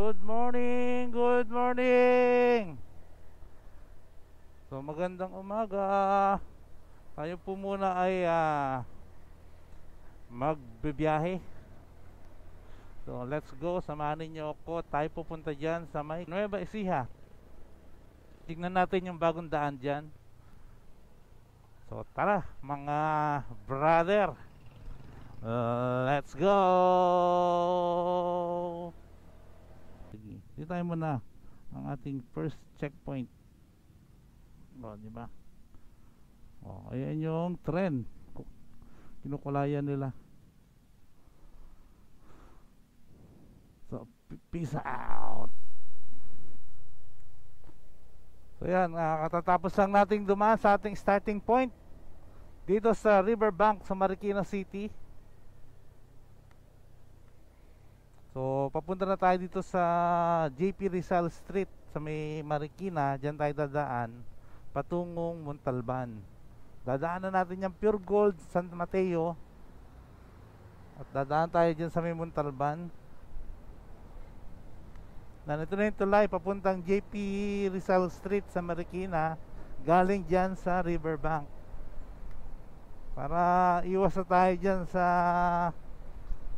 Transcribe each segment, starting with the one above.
Good morning, good morning. So magandang umaga. Tayo po muna ay magbibiyahe. So let's go, samahan niyo ako. Tayo pupunta dyan sa may Nueva Ecija. Tignan natin yung bagong daan dyan. So tara mga brother, let's go. Sige, dito tayo muna ang ating first checkpoint. O, di ba? O, ayan yung tren. Kinukulayan nila. So, peace out. So, yan. Katatapos lang nating dumaan sa ating starting point dito sa Riverbank sa Marikina City. So, papunta na tayo dito sa JP Rizal Street sa may Marikina. Diyan tayo dadaan patungong Montalban. Dadaanan natin yung Pure Gold San Mateo at dadaan tayo dyan sa may Montalban. Nandito na yung tulay papuntang JP Rizal Street sa Marikina, galing dyan sa Riverbank, para iwas na tayo dyan sa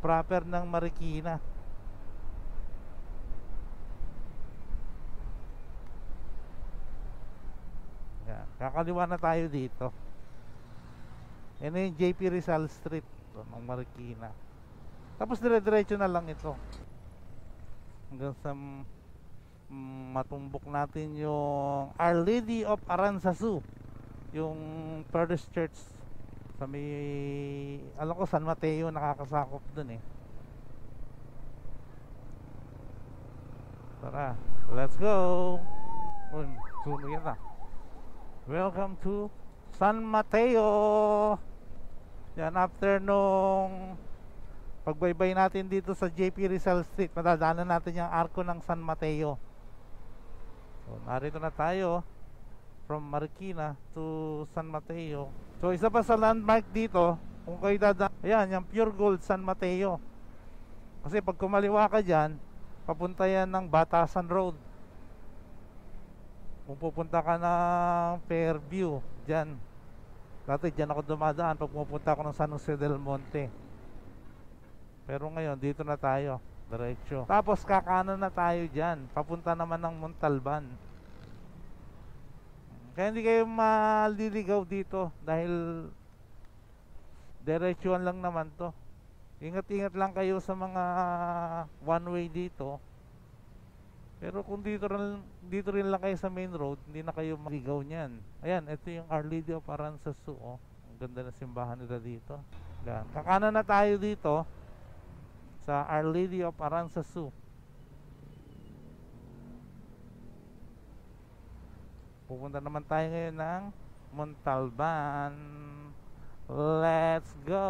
proper ng Marikina. Kakaliwa na tayo dito. Yan yung JP Rizal Street ng Marikina. Tapos dire-diretso na lang ito hanggang sa matumbok natin yung Our Lady of Aranzazu, yung Paris Church sa may, alam ko San Mateo nakakasakop dun eh. Tara, let's go. Suno yan na. Welcome to San Mateo. Yan, after nung pagbaybay natin dito sa JP Rizal Street, madadaanan natin yung arko ng San Mateo. So, narito na tayo from Marikina to San Mateo. So, isa pa sa landmark dito, kung kayo dadaan, ayan, yung Pure Gold San Mateo. Kasi pag kumaliwa ka dyan, papunta yan ng Batasan Road. Kung pupunta ka ng Fairview, dyan. Dati dyan ako dumadaan pag pupunta ako ng San Jose del Monte. Pero ngayon, dito na tayo, diretso. Tapos kakanan na tayo dyan, papunta naman ng Montalban. Kaya hindi kayo maliligaw dito dahil diretsuan lang naman to. Ingat-ingat lang kayo sa mga one way dito. Pero kung dito rin lang kayo sa main road, hindi na kayo maligaw niyan. Ayan, ito yung Our Lady of Aranzazu. Ang ganda na simbahan nila dito. Ayan. Kakanan na tayo dito sa Our Lady of Aranzazu. Pupunta naman tayo ngayon ng Montalban. Let's go!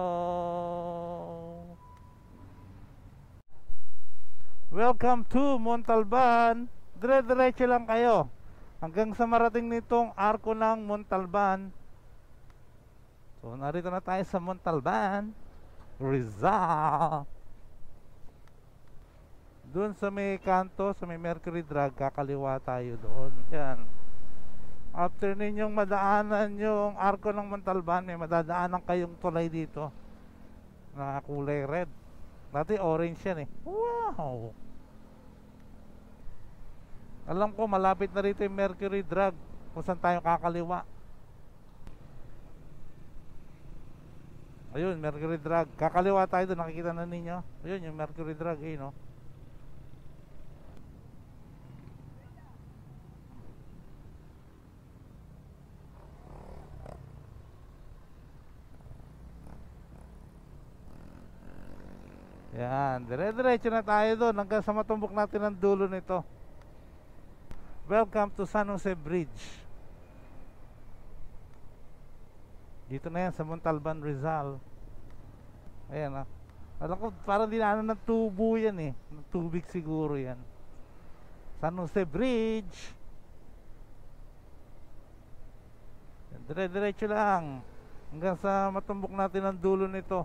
Welcome to Montalban. Dire-diretso lang kayo hanggang sa marating nitong arko ng Montalban. So, narito na tayo sa Montalban, Rizal. Doon sa may kanto, sa may Mercury Drug, kakaliwa tayo doon. Yan. After ninyong madaanan yung arko ng Montalban, may madadaanan kayong tulay dito na kulay red. Dati orange yan eh. Wow! Alam ko malapit na rito yung Mercury Drug kung saan tayo kakaliwa. Ayun, Mercury Drug. Kakaliwa tayo doon, nakikita na ninyo. Ayun, yung Mercury Drug eh, no? Yan, dire-diretso na tayo doon hanggang sa matumbok natin ang dulo nito. Welcome to San Jose Bridge. Dito na yan sa Montalban, Rizal. Ayan ah. Alam ko parang dinaanan ng tubo yan eh. Ng tubig siguro yan. San Jose Bridge. Dire-diretso lang hanggang sa matumbok natin ang dulo nito.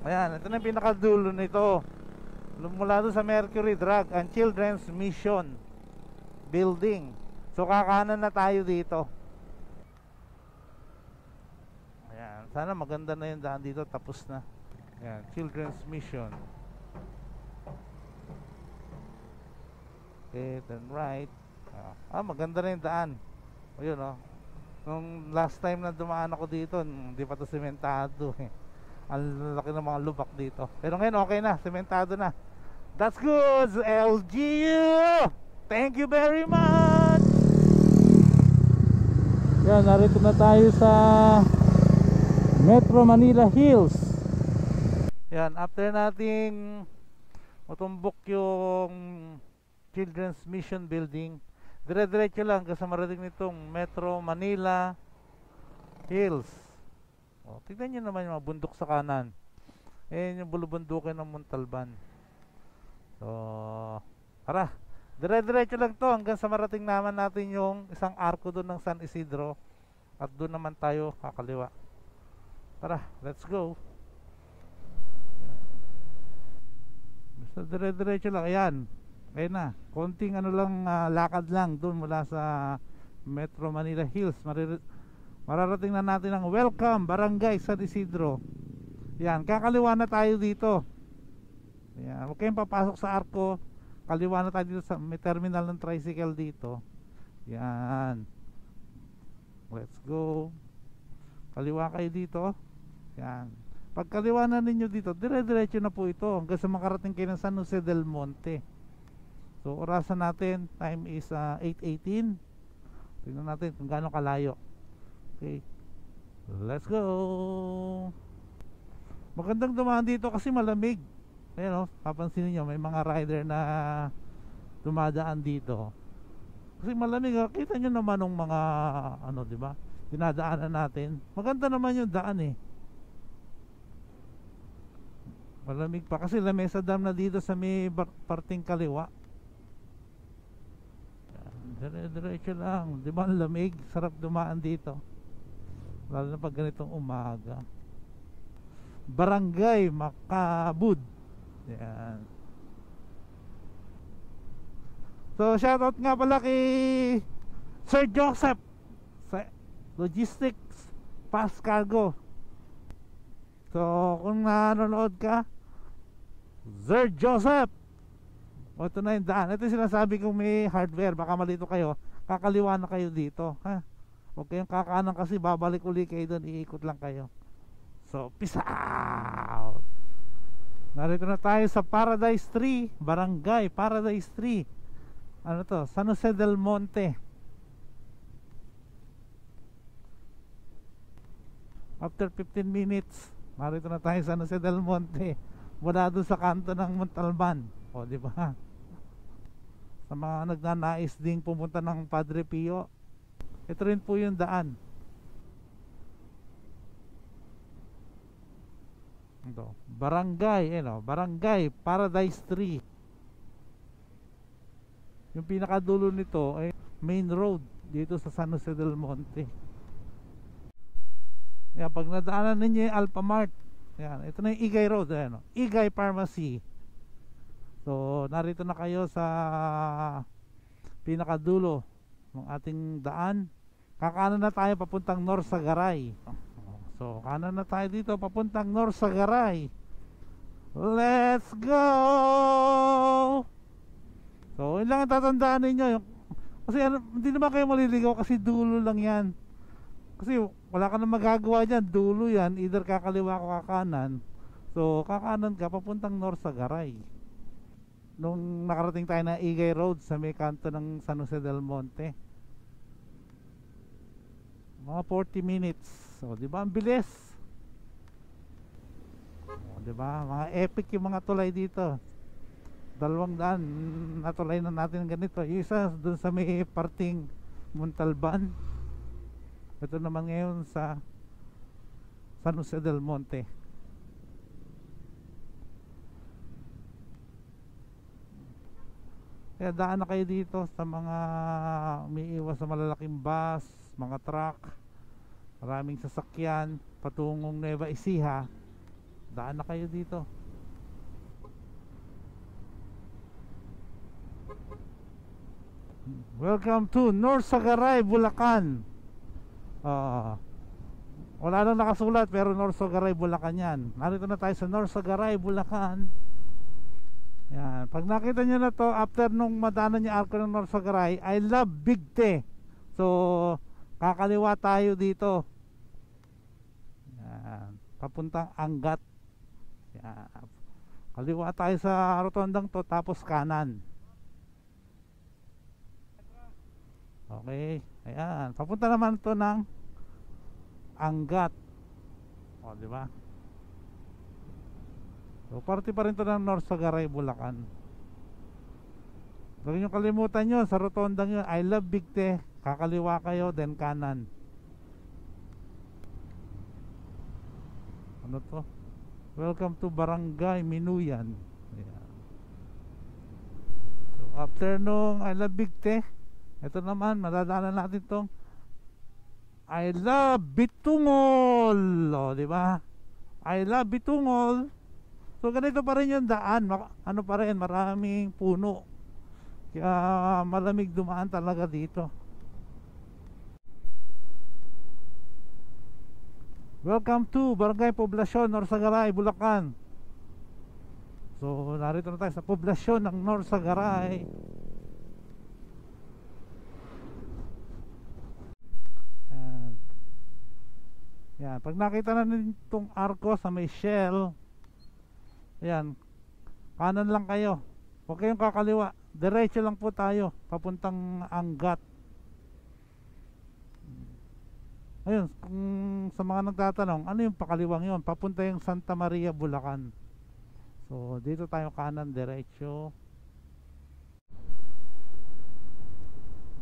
Ayan, ito na yung pinakadulo nito. Mula doon sa Mercury Drug and Children's Mission Building. So kakanan na tayo dito. Ayan, sana maganda na yung daan dito. Tapos na. Ayan, Children's Mission. Okay, turn right. Maganda na yung daan. Ayun, oh. Nung last time na dumaan ako dito, hindi pa to sementado eh. Ang laki ng mga lubak dito. Pero ngayon okay na, sementado na. That's good, LGU! Thank you very much! Yan, narito na tayo sa Metro Manila Hills. Yan, after nating matumbok yung Children's Mission Building, dire-diretso lang kasi marating nitong Metro Manila Hills. Tignan nyo naman yung mga bundok sa kanan. Ayan yung bulubundukin ng Montalban. So, tara, dire-diretso lang to hanggang sa marating naman natin yung isang arko doon ng San Isidro. At doon naman tayo kakaliwa. Tara, let's go. Basta dire-diretso lang. Ayan. Ayan na, konting ano lang, lakad lang doon mula sa Metro Manila Hills. Mararating na natin ang Welcome Barangay San Isidro. Yan, kakaliwa na tayo dito. Yan, huwag kayong papasok sa arko. Kaliwa na tayo dito sa may terminal ng tricycle dito. Yan, let's go. Kaliwa kayo dito. Yan, pag kaliwa na ninyo dito, dire-diretso na po ito hanggang sa makarating kayo ng San Jose del Monte. So orasan natin, time is 8:18. Tingnan natin kung gaano kalayo. Okay, let's go. Magandang dumaan dito kasi malamig. Ayan, papansinin nyo, may mga rider na dumadaan dito kasi malamig. Kita nyo naman ng mga ano, diba, dinadaanan natin. Maganda naman yung daan eh. Malamig pa kasi Lamesa Dam na dito sa may parting kaliwa. Dire-diretso lang, di ba ang lamig? Sarap dumaan dito, lalo na pag ganitong umaga. Barangay Makabud. Yan. So shoutout nga pala kay Sir Joseph sa Logistics Fast Cargo. So kung nanonood ka, Sir Joseph, ito na yung daan. Ito yung sinasabi kong may hardware. Baka malito kayo, kakaliwa na kayo dito, ha? Huwag kayong kakanan kasi babalik uli kayo doon, iikot lang kayo. So peace out. Narito na tayo sa Paradise Tree, Barangay Paradise Tree. Ano to? San Jose del Monte. After 15 minutes, narito na tayo sa San Jose del Monte. Mula doon sa kanto ng Montalban. O, di ba? Sa mga nagnanais ding pumunta ng Padre Pio, ito rin po yung daan. Ito, Barangay, Barangay Paradise Tree. Yung pinakadulo nito ay main road dito sa San Jose del Monte. Yan, pag nadaanan ninyo yung Alphamart, yan, ito na yung Igay Road, Igay Pharmacy. So narito na kayo sa pinakadulo ng ating daan. Kakanan na tayo papuntang Norsagaray. So kanan na tayo dito papuntang Norsagaray. Let's go. So yun lang ang tatandaan ninyo. Kasi hindi naman kayo maliligaw kasi dulo lang yan. Kasi wala ka na magagawa dyan, dulo yan. Either kakaliwa o kakanan. So kakanan ka papuntang Norsagaray. Nung nakarating tayo na Igay Road sa may kanto ng San Jose del Monte, mga 40 minutes. So di ba ang bilis? Di ba mga epic yung mga tulay dito. 200 natulay na natin ganito. Yung isa dun sa may parting Montalban, ito naman ngayon sa San Jose del Monte. Kaya daan na kayo dito sa mga umiiwas sa malalaking bus, mga truck, maraming sasakyan patungong Nueva Ecija. Daan na kayo dito. Welcome to Norsagaray, Bulacan. Wala nang nakasulat pero Norsagaray, Bulacan yan. Narito na tayo sa Norsagaray, Bulacan. Yan. Pag nakita nyo na to, after nung madaanan niya arko ng Norsagaray, I love Big T. So kakaliwa tayo dito. Yan. Papuntang Angat. Yan. Kaliwa tayo sa rotondang to, tapos kanan. Okay, ayan. Papunta naman to ng Angat. O, di ba? So, parte pa rin to ng Norsagaray, Bulacan. Huwag nyo kalimutan nyo, sa rotondang yun, I love Big T. Kakaliwa kayo, then kanan. Ano to? Welcome to Barangay Minuyan. Ayan. So, after nung I love Big T, ito naman, madadaanan natin tong I love Bitungol. O, di ba? I love Bitungol. So, ganito pa rin yung daan. Ano pa rin, maraming puno. Kaya malamig dumaan talaga dito. Welcome to Barangay Poblasyon, Norsagaray, Bulacan. So, narito na tayo sa poblasyon ng Norsagaray. Yan, pag nakita na nitong arko sa may shell, ayan, kanan lang kayo. Huwag kayong kakaliwa. Diretso lang po tayo papuntang Angat. Ayun, kung sa mga nagtatanong, ano yung pakaliwang yun? Papunta yung Santa Maria, Bulacan. So, dito tayo kanan, diretso.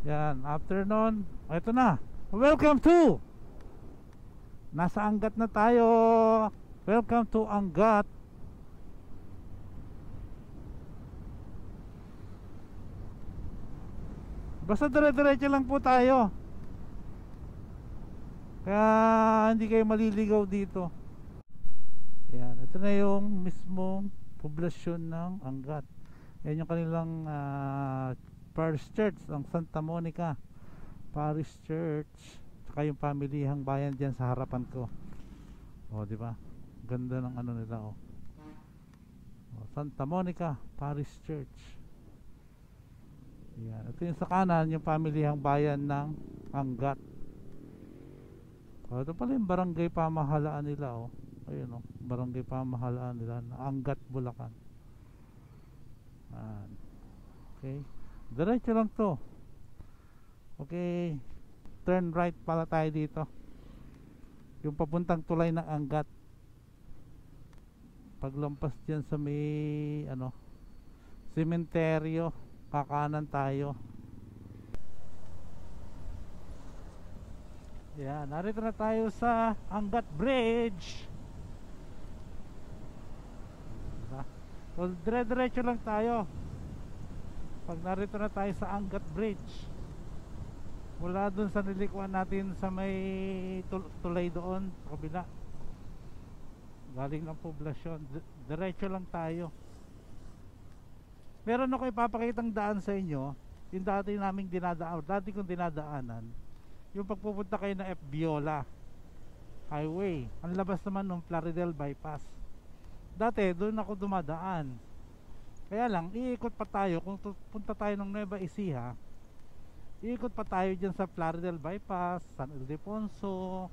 Yan, after nun, ito na. Welcome to! Nasa Angat na tayo. Welcome to Angat. Basta dire-diretso lang po tayo. Kaya hindi kayo maliligaw dito. Yan, ito na yung mismong poblasyon ng Angat. Yan yung kanilang Parish Church, ang Santa Monica Parish Church. Saka yung pamilihang bayan dyan sa harapan ko. O, di ba? Ganda ng ano nila, o. Santa Monica Parish Church. Yan. Ito yung sa kanan, yung pamilihang bayan ng Angat. O, ito pala yung barangay pamahalaan nila, o. Ayun, o. Barangay pamahalaan nila ng Angat, Bulacan. Yan. Okay. Diretso lang to. Okay. Turn right pala tayo dito. Yung papuntang tulay ng Angat. Paglampas dyan sa may sementeryo, kakanan tayo. Yan, narito na tayo sa Angat Bridge. Diba? So, dire-diretso lang tayo pag narito na tayo sa Angat Bridge. Mula dun sa nilikuan natin sa may tulay doon sa kabila, galing ng poblasyon, diretso lang tayo. Meron ako ipapakitang daan sa inyo, yung dati naming dinadaan, dati kong dinadaanan, yung pagpupunta kayo ng F. Viola Highway, ang labas naman ng Plaridel Bypass. Dati doon ako dumadaan, kaya lang iikot pa tayo. Kung punta tayo ng Nueva Ecija, iikot pa tayo dyan sa Plaridel Bypass, San Ildefonso,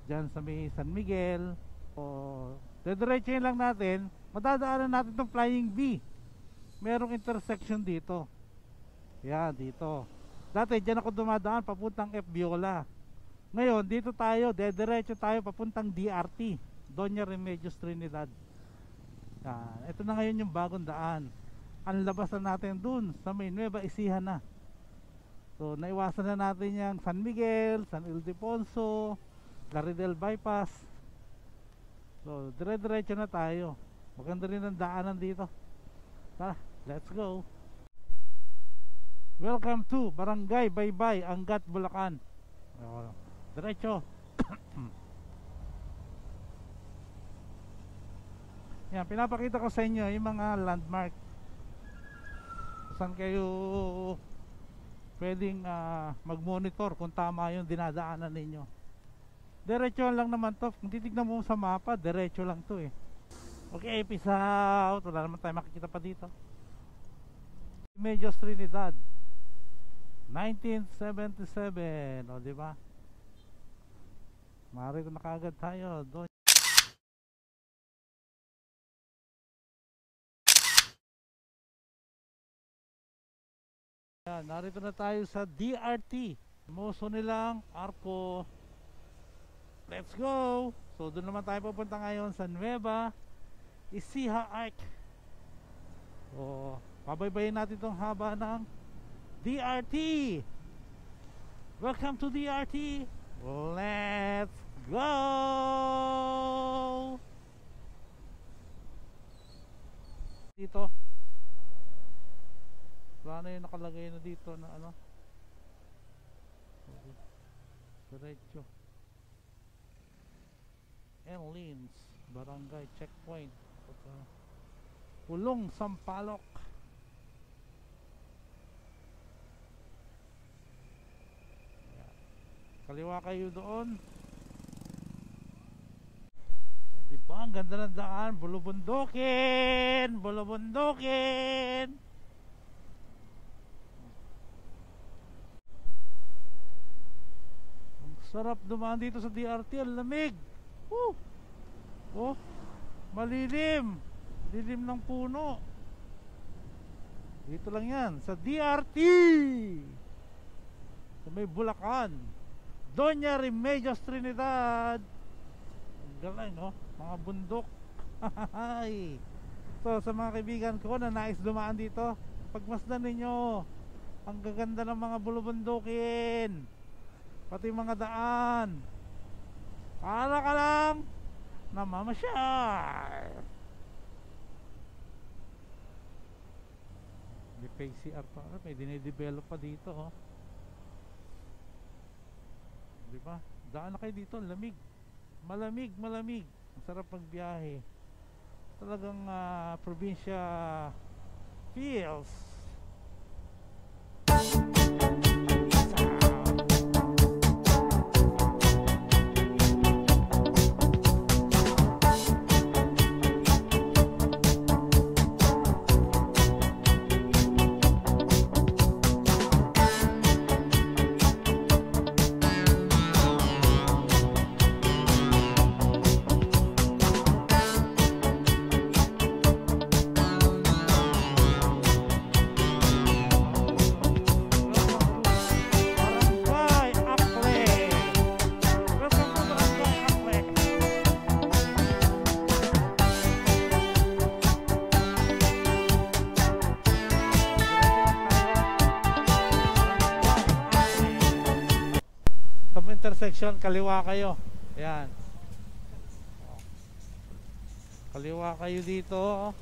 dyan sa may San Miguel. O, dediretsuhin lang natin, madadaanan natin itong Flying V. Merong intersection dito. Yan, dito. Dati dyan ako dumadaan papuntang F. Viola. Ngayon, dito tayo, dediretso tayo papuntang DRT, Doña Remedios Trinidad. Yan, ito na ngayon yung bagong daan. Ang labas na natin dun sa may Nueva Ecija na. So, naiwasan na natin yung San Miguel, San Ildefonso, Plaridel Bypass. So, dire-diretso na tayo. Maganda rin ang daanan dito. Tara, let's go. Welcome to Barangay Baybay, Angat, Bulacan. Diretso. Yan, pinapakita ko sa inyo yung mga landmark. Saan kayo pwedeng mag-monitor kung tama yung dinadaanan ninyo. Diretso lang naman to. Kung titignan mo sa mapa, diretso lang to eh. Okay, peace out. Wala naman tayo makikita pa dito. Remedios Trinidad 1977. O diba? Marito na kagad tayo doon. Yan, narito na tayo sa DRT. Moso nilang Arco. Let's go! So doon naman tayo pupunta ngayon sa Nueva Ecija Arc. So pabaybayin natin itong haba ng DRT. Welcome to DRT. Let's go! Dito ano yung nakalagay na dito na ano? Diretso. Enlins, Barangay Checkpoint. Pulong Sampaloc. Kaliwa kayo doon. Diba? Ang ganda ng daan. Bulubundukin! Bulubundukin! Sarap dumaan dito sa DRT, ang lamig. Oh, malilim. Lilim ng puno. Dito lang yan sa DRT. Sa may Bulacan. Doña Remedios Trinidad. Ang galing, no? Mga bundok. So sa mga kaibigan ko na nais dumaan dito, pagmasdan ninyo ang gaganda ng mga bulubundukin, pati mga daan. Para ka lang namamasyal. May PCR pa, may dinidevelop pa dito, oh. Diba? Daan na kayo dito, lamig. Malamig, malamig. Ang sarap magbiyahe. Talagang probinsya feels. Intersection, kaliwa kayo. Ayan. Kaliwa kayo dito.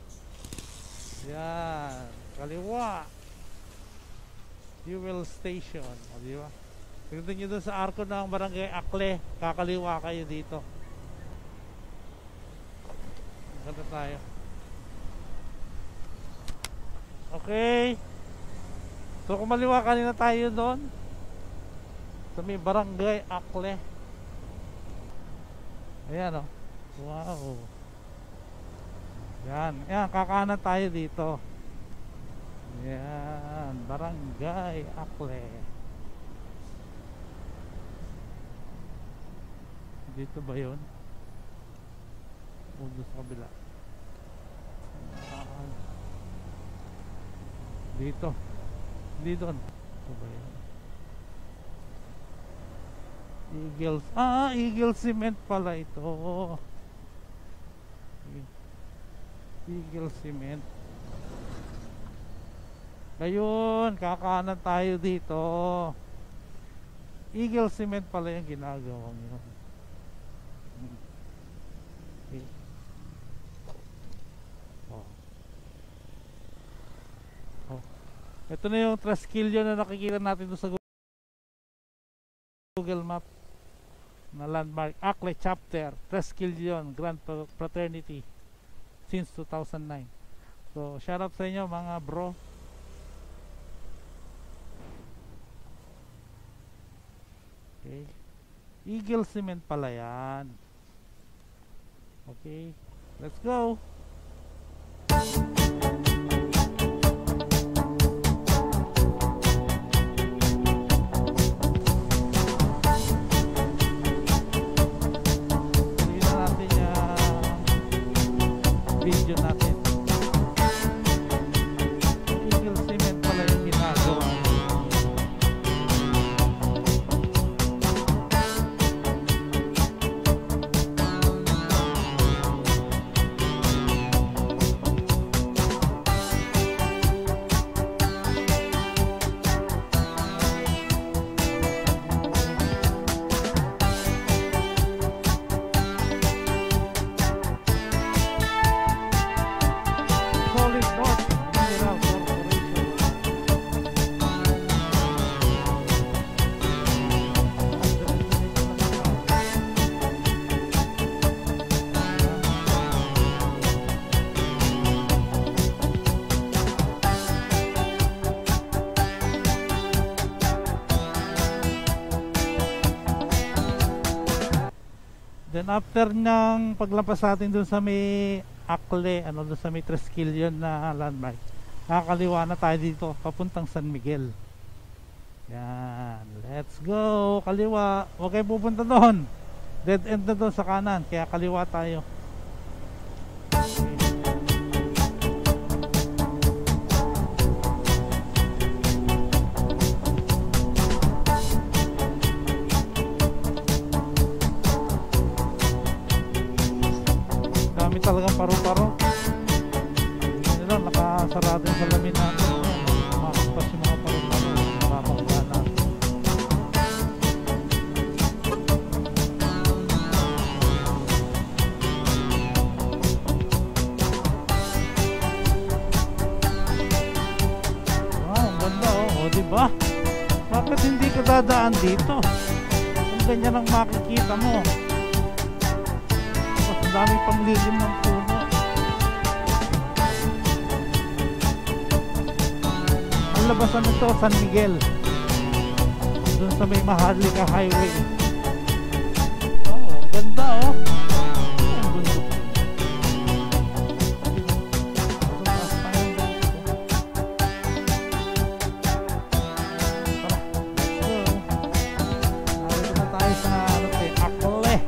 Ayan. Kaliwa. Fuel station. O, diba? Tignan nyo dun sa arko ng Barangay Akle. Kakaliwa kayo dito. Ganda tayo. Okay. So kung maliwa kanina tayo doon sa may Barangay Akle. Ayan, oh. Wow. Yan. Yan, kakanan tayo dito. Yan, Barangay Akle. Dito ba yun? O doon sa kabila? Dito. Hindi doon. Ito ba yun? Eagles. Eagle Cement pala ito. Eagle Cement. Ayun, kakanan tayo dito. Eagle Cement pala yung ginagawa nyo. Okay. Ito na yung Trasquillo na nakikita natin doon sa Google Map na landmark. Akle Chapter, Trasquillo, Grand Fraternity. since 2009. So shout out sa inyo mga bro. Okay, Eagle Cement pala yan. Okay, let's go. Video natin. Eagle Cement pala yung ginagawa. Then after ng paglampas natin dun sa may Akle, dun sa may Triskelion na landmark, nakakaliwa na tayo dito papuntang San Miguel. Yan, let's go kaliwa. Huwag kayo pupunta doon, dead end na doon sa kanan, kaya kaliwa tayo. Talagang paro-paro. Hindi nila nakasarado yung salamin natin. Makampas yung mga paro-paro. Nakabangga natin. Wow, ang ganda oh. O diba? Bakit hindi ka dadaan dito? Kung ganyan ang makikita mo. Dami pang lilim ng puno. Ang labasan nito San Miguel, dun sa may Maharlika Highway. Oh, ang ganda oh. Ang bundok. Tara, let's go. Narito na tayo sa Akle.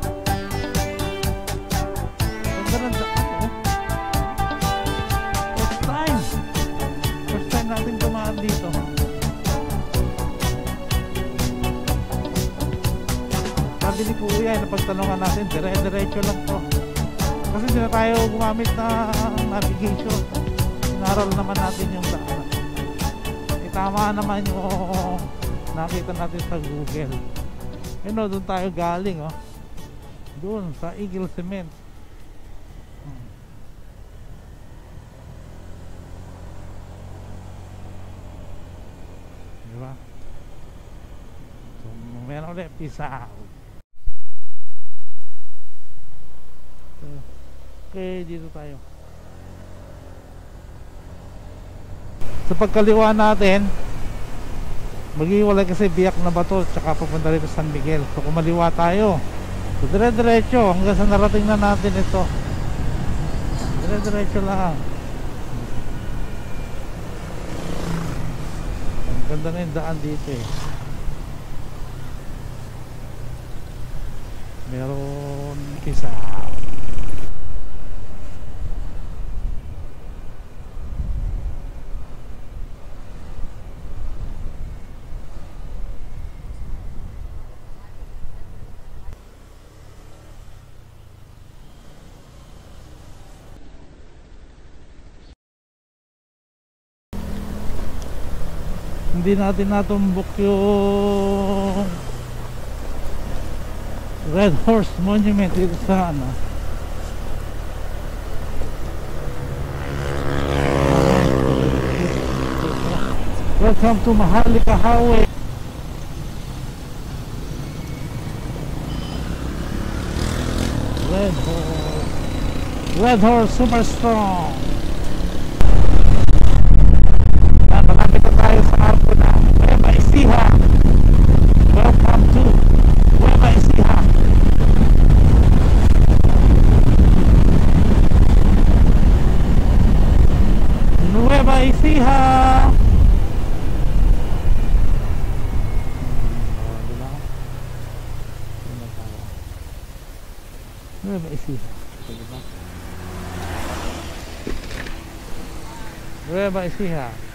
First time natin dumaan dito. Sabi ni Kuya, napagtanungan natin, dire-diretso lang to. Kasi hindi na tayo gumamit ng navigation. Inaral naman natin yung daan. Tama naman yung nakita natin sa Google. Doon tayo galing oh. Doon sa Eagle Cement. Diba? So, meron ulit, peace out. Okay, dito tayo. Sa pagkaliwa natin, mag-iwalay kasi biyak na bato tsaka papunta rito sa San Miguel. So kumaliwa tayo, so dire-diretso hanggang sa narating na natin ito. Dire-diretso lang. Ang ganda na yung daan dito eh. Meron isa. Hindi natin natumbok yung Red Horse Monument dito sa ano. Welcome to Maharlika Highway. Red Horse Red Horse Super Strong. Yan, malapit na tayo sa arko ng Nueva Ecija. Welcome to Nueva Ecija. Nueva Ecija. Nueva Ecija. Nueva Ecija.